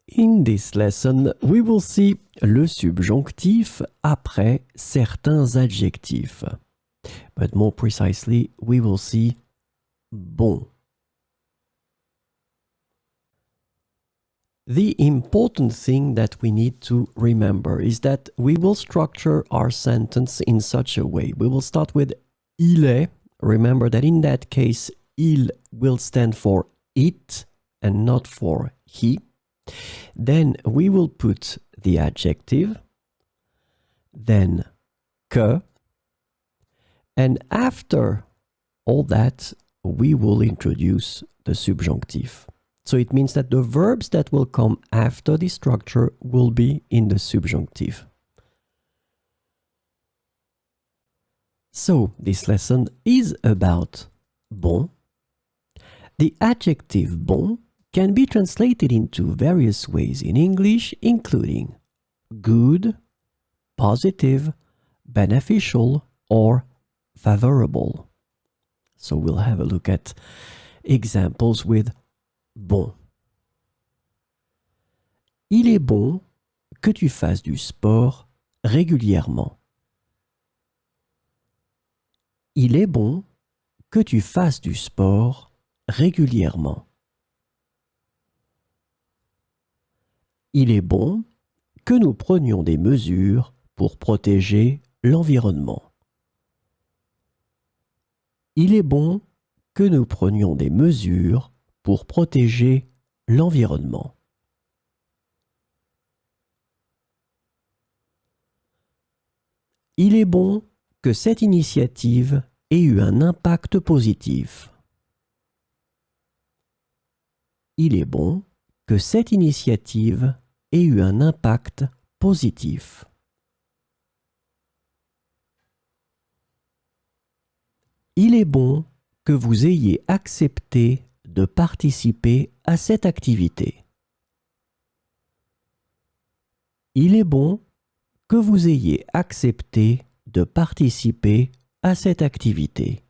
In this lesson, we will see le subjonctif après certains adjectifs. But more precisely, we will see bon. The important thing that we need to remember is that we will structure our sentence in such a way. We will start with il est. Remember that in that case, il will stand for it and not for he. Then we will put the adjective, then que, and after all that, we will introduce the subjunctive. So it means that the verbs that will come after the structure will be in the subjunctive. So this lesson is about bon. The adjective bon can be translated into various ways in English, including good, positive, beneficial, or favorable. So we'll have a look at examples with bon. Il est bon que tu fasses du sport régulièrement. Il est bon que tu fasses du sport régulièrement. Il est bon que nous prenions des mesures pour protéger l'environnement. Il est bon que nous prenions des mesures pour protéger l'environnement. Il est bon que cette initiative ait eu un impact positif. Il est bon que cette initiative ait eu un impact positif. Il est bon que vous ayez accepté de participer à cette activité. Il est bon que vous ayez accepté de participer à cette activité.